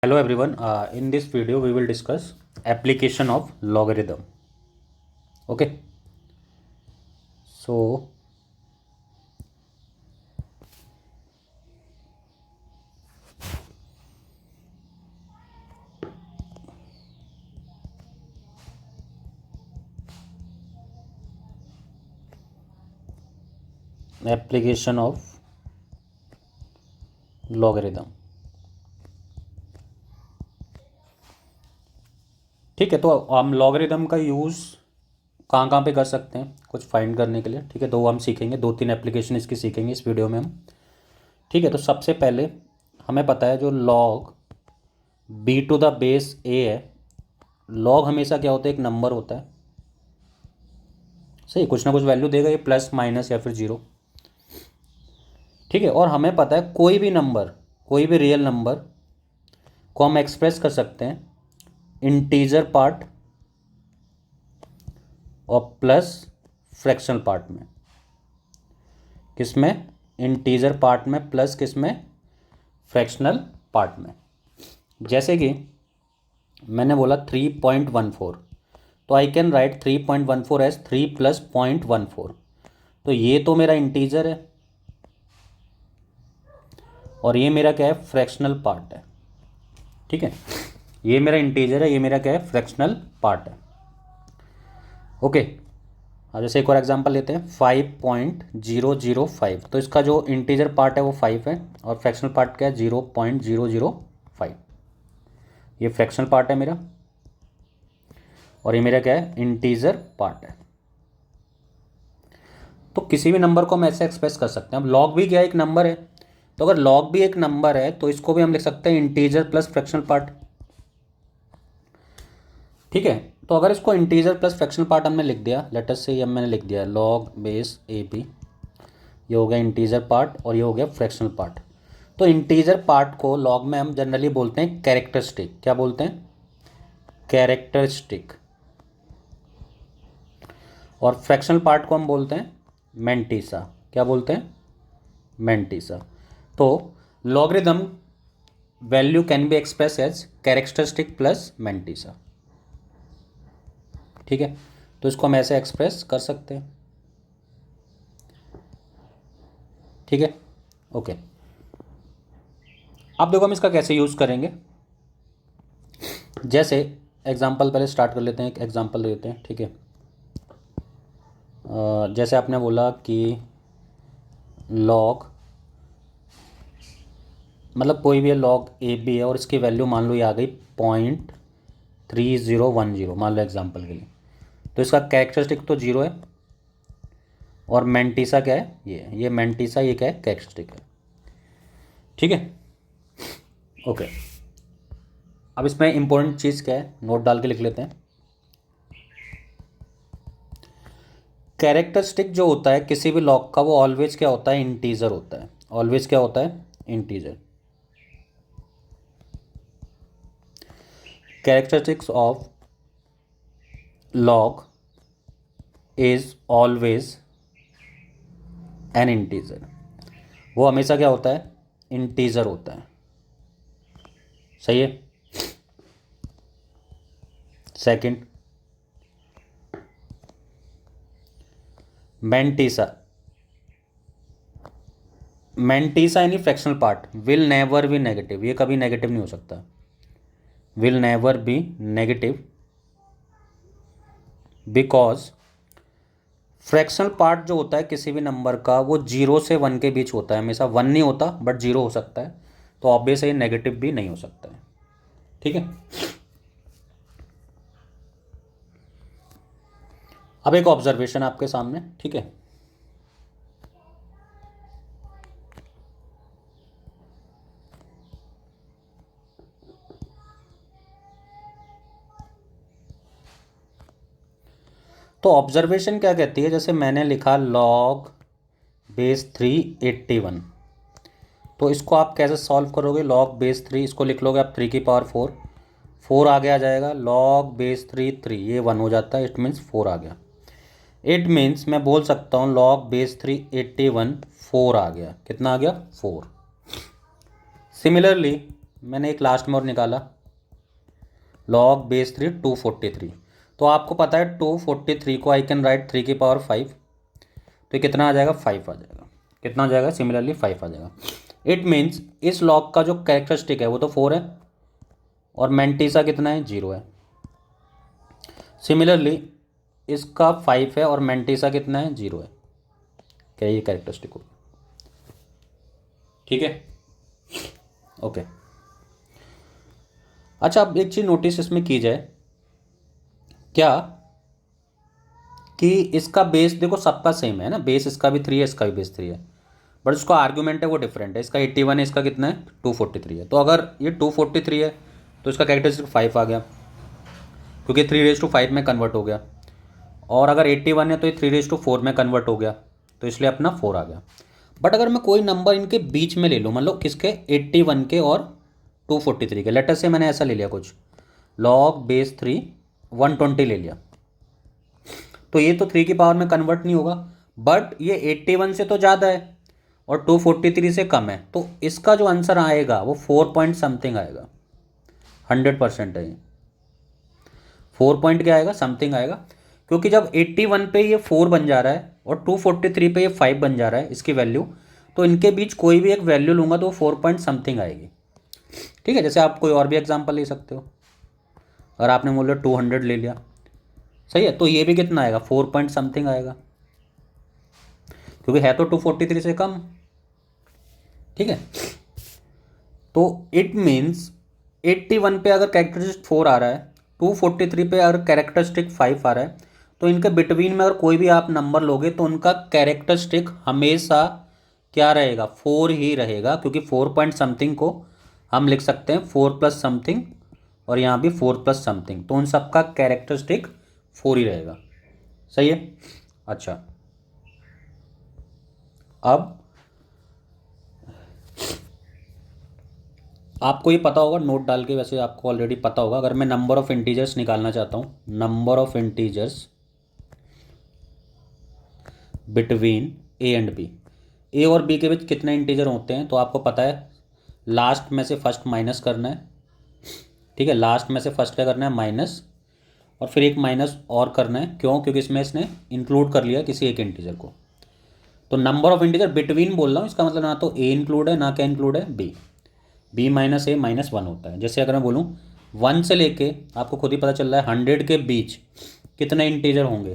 Hello everyone. In this video we will discuss application of logarithm. Okay. So application of logarithm. ठीक है, तो हम logarithm का use कहाँ कहाँ पे कर सकते हैं कुछ फाइंड करने के लिए. ठीक है, तो हम सीखेंगे, 2-3 एप्लीकेशन इसकी सीखेंगे इस वीडियो में हम. ठीक है, तो सबसे पहले हमें पता है जो log b to the base a है. log हमेशा क्या होता है, एक नंबर होता है. सही, कुछ ना कुछ वैल्यू देगा, ये प्लस माइनस या फिर जीरो. ठीक है, और हमें पता है कोई भी नंबर, कोई भी रियल नंबर को हम एक्सप्रेस कर सकते हैं इंटीजर पार्ट और प्लस फ्रैक्शनल पार्ट में. किसमें? इंटीजर पार्ट में प्लस किसमें? फ्रैक्शनल पार्ट में. जैसे कि मैंने बोला 3.14, तो I can write 3.14 as 3 plus 0.14. तो ये तो मेरा इंटीजर है और ये मेरा क्या है, फ्रैक्शनल पार्ट है. ठीक है, ये मेरा इंटीजर है, ये मेरा क्या है, फ्रैक्शनल पार्ट है. ओके. जैसे एक और एग्जांपल लेते हैं 5.005. तो इसका जो इंटीजर पार्ट है वो 5 है और फ्रैक्शनल पार्ट क्या है, 0.005. ये फ्रैक्शनल पार्ट है मेरा और ये मेरा क्या है, इंटीजर पार्ट है. तो किसी भी नंबर को हम ऐसे एक्सप्रेस कर सकते हैं. अब लॉग भी क्या है, एक नंबर है. तो अगर लॉग भी एक नंबर है तो इसको भी हम लिख सकते हैं इंटीजर प्लस फ्रैक्शनल पार्ट. ठीक है, तो अगर इसको इंटीजर प्लस फ्रैक्शनल पार्ट हमने लिख दिया, लेट अस से ये मैंने लिख दिया लॉग बेस ए बी. ये हो गया इंटीजर पार्ट और ये हो गया फ्रैक्शनल पार्ट. तो इंटीजर पार्ट को लॉग में हम जनरली बोलते हैं कैरेक्टरिस्टिक. क्या बोलते हैं? कैरेक्टरिस्टिक. और फ्रैक्शनल पार्ट को हम बोलते हैं मैंटीसा. क्या बोलते हैं? मैंटीसा. तो logarithm value can be express as characteristic plus mantissa. ठीक है, तो इसको हम ऐसे एक्सप्रेस कर सकते हैं. ठीक है, ओके. अब देखो हम इसका कैसे यूज़ करेंगे. जैसे एग्जांपल पहले स्टार्ट कर लेते हैं, एक एग्जांपल लेते हैं. ठीक है, जैसे आपने बोला कि लॉग, मतलब कोई भी लॉग ए बी है और इसकी वैल्यू मान लो ये आ गई 0.3010, मान लो एग्जांपल के लिए. तो इसका कैरेक्टरिस्टिक तो जीरो है और मैंटीसा क्या है, ये मैंटीसा, ये क्या है, कैरेक्टरिस्टिक है. ठीक है, ओके. अब इसमें इंपॉर्टेंट चीज़ क्या है, नोट डाल के लिख लेते हैं. कैरेक्टरिस्टिक जो होता है किसी भी लॉग का, वो ऑलवेज क्या होता है, इंटीजर होता है. ऑलवेज क्या होता है, integer. Characteristics of log is always an integer. वो हमेशा क्या होता है, इंटीजर होता है. सही है. Second, mantissa. मैंटीसा यानी fractional part will never be negative. ये कभी नेगेटिव नहीं हो सकता. Will never be negative because fractional part जो होता है किसी भी नंबर का, वो 0 से 1 के बीच होता है. हमेशा 1 नहीं होता बट 0 हो सकता है. तो ऑब्वियस है ये नेगेटिव भी नहीं हो सकता है. ठीक है, अब एक ऑब्जर्वेशन आपके सामने. ठीक है, तो ऑब्जर्वेशन क्या कहती है, जैसे मैंने लिखा log बेस 381. तो इसको आप कैसे सॉल्व करोगे, log बेस 3, इसको लिख लोगे आप 3 की पावर 4. 4 आगे आ जाएगा, log बेस 3, ये 1 हो जाता है. इट मीन्स 4 आ गया. इट मीन्स मैं बोल सकता हूँ log बेस 381 4 आ गया. कितना आ गया, 4. सिमिलरली मैंने एक लास्ट में और निकाला, log बेस 3 243। तो आपको पता है 243 को आई कैन राइट 3 की पावर 5, तो कितना आ जाएगा 5 आ जाएगा। कितना आ जाएगा, सिमिलरली 5 आ जाएगा। इट मीन्स इस लॉग का जो कैरेक्टरिस्टिक है वो तो 4 है और मैंटीसा कितना है, 0 है। सिमिलरली इसका 5 है और मैंटीसा कितना है, 0 है। क्या ये कैरेक्टरिस्टिक हो, ठीक है, ओके। अच्छा, अब एक चीज़ नोटिस इसमें की जाए क्या, कि इसका बेस देखो सबका सेम है ना, बेस इसका भी 3 है, इसका भी बेस 3 है, बट इसका आर्ग्यूमेंट है वो डिफरेंट है। इसका 81 है, इसका कितना है 243 है। तो अगर ये 243 है तो इसका कैरेक्टरिस्टिक 5 आ गया, क्योंकि 3⁵ में कन्वर्ट हो गया। और अगर 81 है तो ये 3⁴ में कन्वर्ट हो गया, तो इसलिए अपना 4 आ गया। बट अगर मैं कोई नंबर इनके बीच में ले लूँ, मतलब किसके, 81 के और 243 के, लेटर से मैंने ऐसा ले लिया कुछ, log बेस 3 120 ले लिया, तो ये तो 3 की पावर में कन्वर्ट नहीं होगा, बट ये 81 से तो ज़्यादा है और 243 से कम है, तो इसका जो आंसर आएगा वो 4 पॉइंट समथिंग आएगा। 100% है ये 4 पॉइंट क्या आएगा, समथिंग आएगा, क्योंकि जब 81 पे ये 4 बन जा रहा है और 243 पे ये 5 बन जा रहा है इसकी वैल्यू, तो इनके बीच कोई भी एक वैल्यू लूँगा तो 4 पॉइंट समथिंग आएगी। ठीक है, जैसे आप कोई और भी एग्जांपल ले सकते हो। अगर आपने मान लो 200 ले लिया, सही है, तो ये भी कितना आएगा, 4 पॉइंट समथिंग आएगा, क्योंकि है तो 243 से कम। ठीक है, तो इट मीन्स 81 पे अगर कैरेक्टरिस्टिक 4 आ रहा है, 243 पे अगर कैरेक्टरिस्टिक 5 आ रहा है, तो इनके बिटवीन में अगर कोई भी आप नंबर लोगे तो उनका कैरेक्टरिस्टिक हमेशा क्या रहेगा, 4 ही रहेगा, क्योंकि 4 पॉइंट समथिंग को हम लिख सकते हैं 4 प्लस समथिंग, और यहाँ भी 4 प्लस समथिंग, तो उन सबका कैरेक्टरिस्टिक 4 ही रहेगा। सही है। अच्छा, अब आपको ये पता होगा, नोट डाल के, वैसे आपको ऑलरेडी पता होगा, अगर मैं नंबर ऑफ इंटीजर्स निकालना चाहता हूँ, number of integers between A and B, A और बी के बीच कितने इंटीजर होते हैं, तो आपको पता है लास्ट में से फर्स्ट माइनस करना है। ठीक है, लास्ट में से फर्स्ट क्या करना है, माइनस, और फिर एक माइनस और करना है, क्यों, क्योंकि इसमें इसने इंक्लूड कर लिया किसी एक इंटीजर को। तो नंबर ऑफ इंटीजर बिटवीन बोल रहा हूँ, इसका मतलब ना तो ए इंक्लूड है ना क्या इंक्लूड है, बी माइनस ए माइनस 1 होता है। जैसे अगर मैं बोलूँ 1 से लेके, आपको खुद ही पता चल रहा है 100 के बीच कितने इंटीजर होंगे,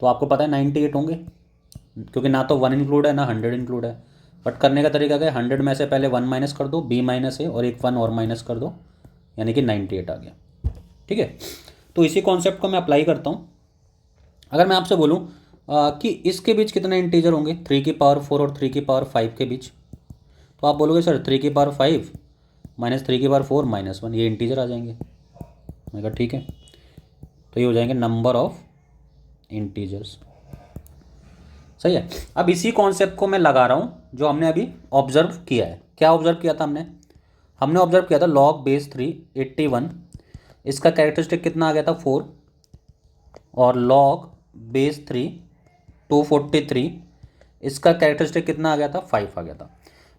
तो आपको पता है 98 होंगे, क्योंकि ना तो 1 इंक्लूड है ना 100 इंक्लूड है। बट करने का तरीका क्या है, 100 में से पहले 1 माइनस कर दो, बी माइनस ए, और एक 1 और माइनस कर दो, यानी कि 98 आ गया। ठीक है, तो इसी कॉन्सेप्ट को मैं अप्लाई करता हूँ। अगर मैं आपसे बोलूँ कि इसके बीच कितने इंटीजर होंगे, 3 की पावर 4 और 3 की पावर 5 के बीच, तो आप बोलोगे सर 3 की पावर 5 माइनस 3 की पावर 4 माइनस 1, ये इंटीजर आ जाएंगे। मैं कहा ठीक है, तो ये हो जाएंगे नंबर ऑफ इंटीजर्स। सही है। अब इसी कॉन्सेप्ट को मैं लगा रहा हूँ जो हमने अभी ऑब्जर्व किया है। क्या ऑब्जर्व किया था हमने, हमने ऑब्जर्व किया था log बेस 3 81, इसका कैरेक्टरिस्टिक कितना आ गया था 4, और log बेस 3 243, इसका कैरेक्टरिस्टिक कितना आ गया था 5 आ गया था।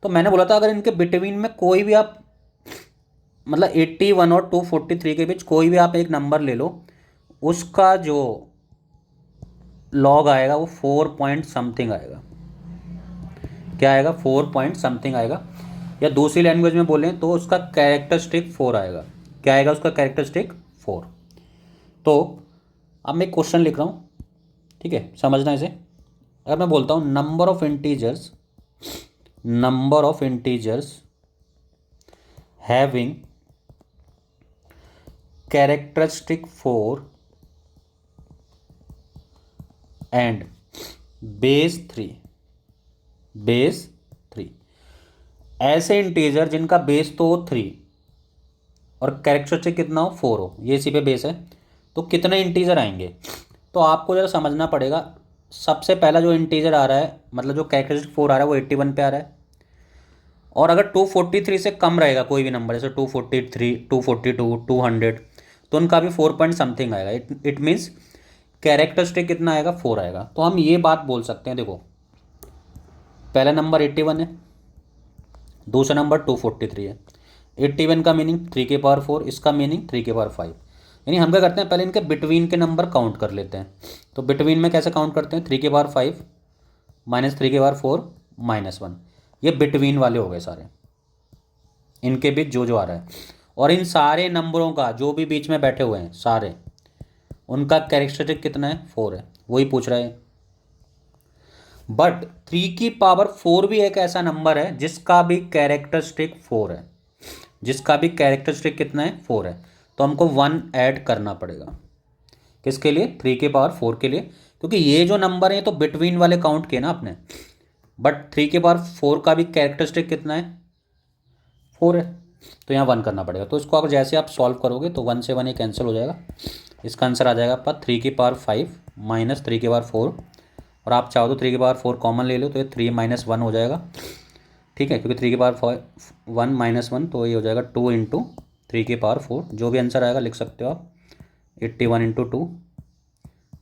तो मैंने बोला था अगर इनके बिटवीन में कोई भी आप, मतलब 81 और 243 के बीच कोई भी आप एक नंबर ले लो, उसका जो लॉग आएगा वो 4 पॉइंट समथिंग आएगा। क्या आएगा, 4 पॉइंट समथिंग आएगा, या दूसरी लैंग्वेज में बोलें तो उसका कैरेक्टरिस्टिक 4 आएगा। क्या आएगा उसका कैरेक्टरिस्टिक 4। तो अब मैं क्वेश्चन लिख रहा हूँ, ठीक है, समझना इसे। अगर मैं बोलता हूँ number of integers having characteristic 4 and base 3, ऐसे इंटीजर जिनका बेस तो 3 और कैरेक्टरिस्टिक कितना हो 4 हो, ये इसी पे बेस है, तो कितने इंटीजर आएंगे। तो आपको जरा समझना पड़ेगा, सबसे पहला जो इंटीजर आ रहा है, मतलब जो कैरेक्टरिस्टिक 4 आ रहा है वो 81 पे आ रहा है, और अगर 243 से कम रहेगा कोई भी नंबर, जैसे 243 242 200, तो उनका भी 4 पॉइंट समथिंग आएगा। इट मीन्स कैरेक्टरिस्टिक कितना आएगा 4 आएगा। तो हम ये बात बोल सकते हैं, देखो पहला नंबर 81 है, दूसरा नंबर 243 है, 81 का मीनिंग 3 की पावर 4, इसका मीनिंग 3 की पावर 5। यानी हम क्या करते हैं, पहले इनके बिटवीन के नंबर काउंट कर लेते हैं। तो बिटवीन में कैसे काउंट करते हैं, 3 की पावर 5 माइनस 3 की पावर 4 -1। ये बिटवीन वाले हो गए सारे, इनके बीच जो जो आ रहा है। और इन सारे नंबरों का जो भी बीच में बैठे हुए हैं सारे, उनका कैरेक्टरिस्टिक कितना है, 4 है, वही पूछ रहा है। बट 3 की पावर 4 भी एक ऐसा नंबर है जिसका भी कैरेक्टरिस्टिक 4 है, जिसका भी कैरेक्टरिस्टिक कितना है, 4 है। तो हमको 1 ऐड करना पड़ेगा, किसके लिए, 3 की पावर 4 के लिए, क्योंकि ये जो नंबर है तो बिटवीन वाले काउंट किए ना आपने। बट 3 की पावर 4 का भी कैरेक्टरिस्टिक कितना है, 4 है, तो यहाँ 1 करना पड़ेगा। तो इसको आप जैसे आप सॉल्व करोगे तो 1 से 1 ये कैंसिल हो जाएगा। इसका आंसर आ जाएगा आपका 3 की पावर 5 माइनस 3 की पावर 4। और आप चाहो तो 3 की पावर 4 कॉमन ले लो, तो ये 3 - 1 हो जाएगा, ठीक है, क्योंकि 3 की पावर 1 -1, तो ये हो जाएगा 2 इंटू 3 की पावर 4। जो भी आंसर आएगा लिख सकते हो आप, 81 इंटू 2,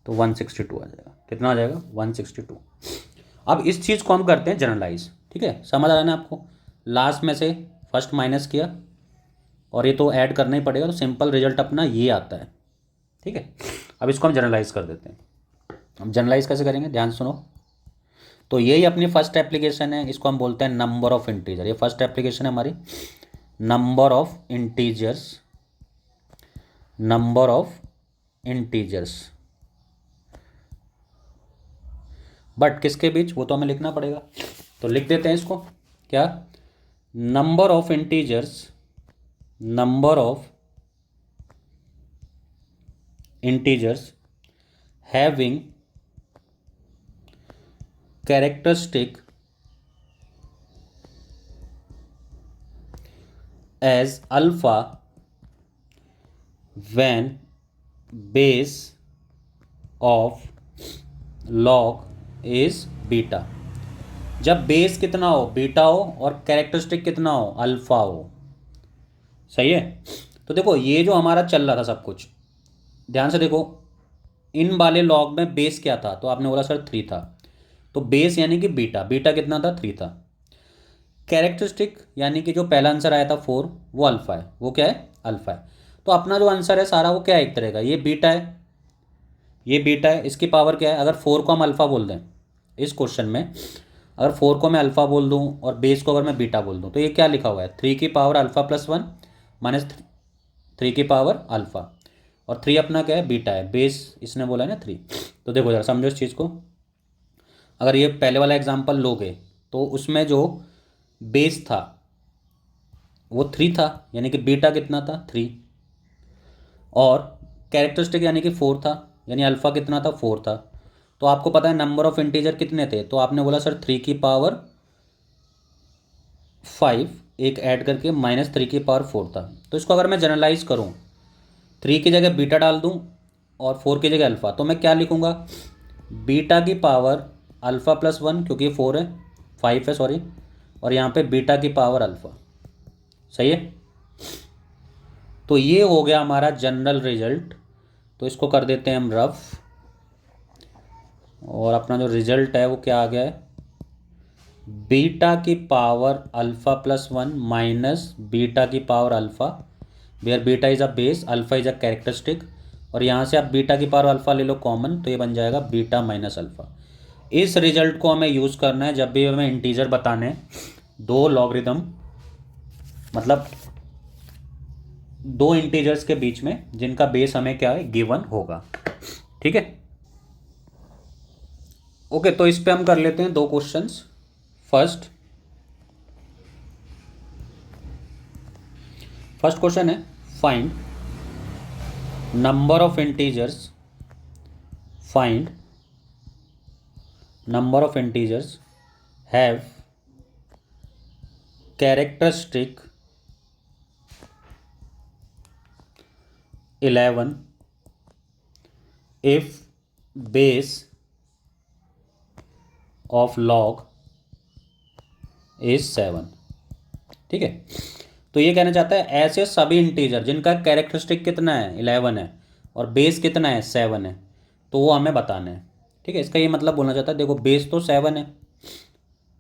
तो 162 आ जाएगा। कितना आ जाएगा, 162। अब इस चीज़ को हम करते हैं जनरलाइज, ठीक है, समझ आ रहा है ना आपको। लास्ट में से फर्स्ट माइनस किया और ये तो ऐड करना ही पड़ेगा, तो सिंपल रिजल्ट अपना ये आता है, ठीक है। अब इसको हम जनरलाइज कर देते हैं। हम जनरलाइज कैसे करेंगे, ध्यान सुनो। तो यही अपनी फर्स्ट एप्लीकेशन है, इसको हम बोलते हैं नंबर ऑफ इंटीजर। ये फर्स्ट एप्लीकेशन है हमारी, number of integers, number of integers. But किसके बीच, वो तो हमें लिखना पड़ेगा, तो लिख देते हैं इसको। क्या, number of integers, number of integers having characteristic as alpha when base of log is beta. जब बेस कितना हो, बीटा हो, और कैरेक्टरिस्टिक कितना हो, अल्फा हो। सही है। तो देखो ये जो हमारा चल रहा था सब कुछ, ध्यान से देखो, इन वाले लॉग में बेस क्या था, तो आपने बोला सर 3 था, तो बेस यानी कि बीटा, बीटा कितना था, 3 था। कैरेक्टरिस्टिक यानी कि जो पहला आंसर आया था 4, वो अल्फा है, वो क्या है, अल्फा है। तो अपना जो आंसर है सारा वो क्या है, एक तरह का, ये बीटा है, ये बीटा है, इसकी पावर क्या है। अगर 4 को हम अल्फा बोल दें इस क्वेश्चन में, अगर 4 को मैं अल्फा बोल दूं और बेस को अगर मैं बीटा बोल दूं, तो ये क्या लिखा हुआ है, 3 की पावर अल्फा +1 माइनस 3 की पावर अल्फा। और 3 अपना क्या है, बीटा है, बेस इसने बोला है ना 3। तो देखो जरा समझो इस चीज़ को। अगर ये पहले वाला एग्जाम्पल लोगे तो उसमें जो बेस था वो 3 था, यानी कि बीटा कितना था, 3। और कैरेक्टरिस्टिक यानी कि 4 था, यानी अल्फ़ा कितना था, 4 था। तो आपको पता है नंबर ऑफ इंटीजर कितने थे, तो आपने बोला सर 3 की पावर 5 एक ऐड करके माइनस 3 की पावर 4 था। तो इसको अगर मैं जनरलाइज करूँ, 3 की जगह बीटा डाल दूँ और 4 की जगह अल्फ़ा, तो मैं क्या लिखूँगा, बीटा की पावर अल्फ़ा +1, क्योंकि ये 4 है, 5 है सॉरी, और यहाँ पे बीटा की पावर अल्फ़ा। सही है। तो ये हो गया हमारा जनरल रिजल्ट। तो इसको कर देते हैं हम रफ, और अपना जो रिजल्ट है वो क्या आ गया है, बीटा की पावर अल्फ़ा +1 माइनस बीटा की power alpha, where beta is a base, alpha is a characteristic. और यहाँ से आप बीटा की पावर अल्फ़ा ले लो कॉमन, तो ये बन जाएगा बीटा माइनस अल्फ़ा। इस रिजल्ट को हमें यूज़ करना है जब भी हमें इंटीजर बताने हैं, दो लॉगरिदम, मतलब दो इंटीजर्स के बीच में जिनका बेस हमें क्या है, गिवन होगा। ठीक है, ओके। तो इस पे हम कर लेते हैं दो क्वेश्चंस। फर्स्ट क्वेश्चन है, find number of integers, find number of integers have characteristic 11 if base of log is 7। ठीक है, तो ये कहना चाहता है ऐसे सभी इंटीजर जिनका कैरेक्टरिस्टिक कितना है, 11 है, और बेस कितना है, 7 है, तो वो हमें बताना है। ठीक है, इसका ये मतलब बोलना चाहता है, देखो बेस तो 7 है,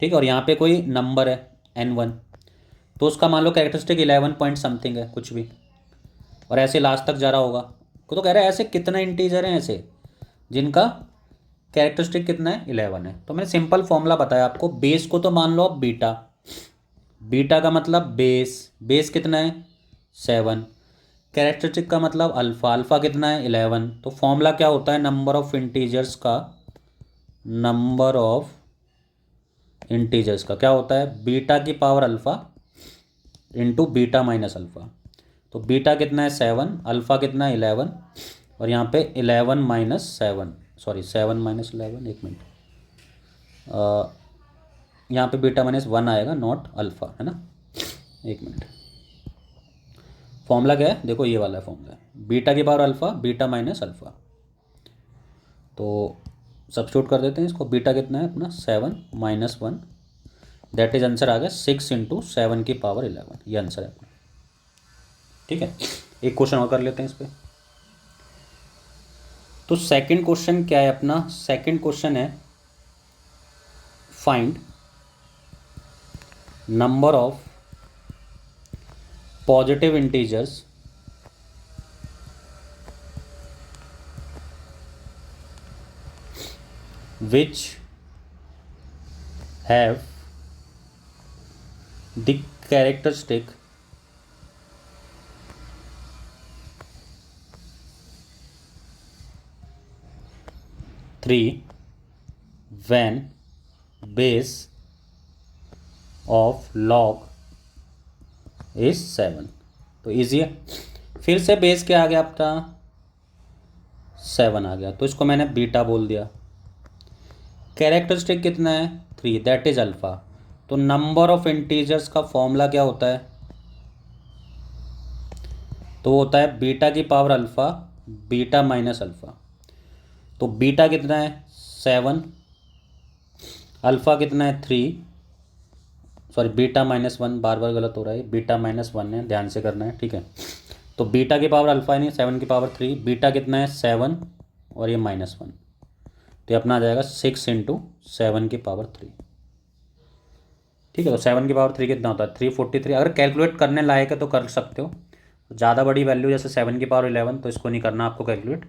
ठीक है, और यहाँ पे कोई नंबर है N1, तो उसका मान लो कैरेक्टरिस्टिक 11 पॉइंट समथिंग है कुछ भी, और ऐसे लास्ट तक जा रहा होगा। तो कह रहा है ऐसे कितने इंटीजर हैं ऐसे जिनका कैरेक्टरिस्टिक कितना है 11 है। तो मैंने सिंपल फॉर्मूला बताया आपको, बेस को तो मान लो आप बीटा, बीटा का मतलब बेस, बेस कितना है 7, कैरेक्टरिस्टिक का मतलब अल्फ़ा, अल्फ़ा कितना है 11। तो फॉर्मूला क्या होता है, नंबर ऑफ इंटीजर्स का, नंबर ऑफ इंटीजर्स का क्या होता है बीटा की power alpha into beta minus alpha. तो बीटा कितना है 7, अल्फ़ा कितना है 11, और यहाँ पे 11 माइनस 7, सॉरी 7 माइनस 11, एक मिनट, यहाँ पे बीटा माइनस 1 आएगा, नॉट अल्फ़ा, है ना। एक मिनट, फॉर्मूला क्या है देखो, ये वाला फॉर्मूला है, बीटा की power alpha beta minus alpha. तो सब्स्टिट्यूट कर देते हैं इसको, बीटा कितना है अपना 7 माइनस 1, दैट इज आंसर आ गया 6 इंटू 7 की पावर 11, ये आंसर है अपना। ठीक है, एक क्वेश्चन और कर लेते हैं इस पर। तो सेकंड क्वेश्चन क्या है अपना, सेकंड क्वेश्चन है find number of positive integers which have the characteristic three when base of log is 7। तो ईजी है, फिर से बेस क्या आ गया आपका 7 आ गया, तो इसको मैंने बीटा बोल दिया। कैरेक्टरिस्टिक कितना है 3, दैट इज अल्फ़ा। तो नंबर ऑफ इंटीजर्स का फॉर्मूला क्या होता है, तो होता है बीटा की power alpha beta minus alpha. तो बीटा कितना है 7, अल्फ़ा कितना है 3, सॉरी बीटा माइनस 1, बार बार गलत हो रहा है, बीटा माइनस 1 है, ध्यान से करना है, ठीक है। तो बीटा की पावर अल्फ़ा नहीं 7 की पावर 3, बीटा कितना है 7 और ये -1, तो ये अपना आ जाएगा 6 इंटू 7 की पावर 3। ठीक है, तो 7 की पावर 3 कितना होता है 343। अगर कैलकुलेट करने लायक है तो कर सकते हो, ज़्यादा बड़ी वैल्यू जैसे 7 की पावर 11 तो इसको नहीं करना आपको कैलकुलेट,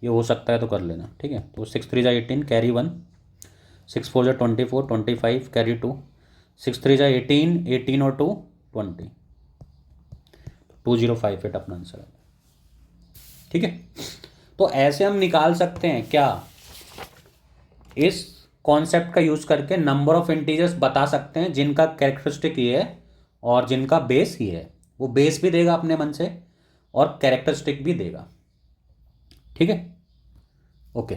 ये हो सकता है तो कर लेना। ठीक है, तो 6 3 18 कैरी 1, 6 4 24 25 कैरी 2, 6 3 18 18 और 2 20, 2058 अपना आंसर है। ठीक है, तो ऐसे हम निकाल सकते हैं क्या, इस कॉन्सेप्ट का यूज करके नंबर ऑफ इंटीजर्स बता सकते हैं जिनका कैरेक्टरिस्टिक ये है और जिनका बेस ये है। वो बेस भी देगा अपने मन से और कैरेक्टरिस्टिक भी देगा। ठीक है, ओके।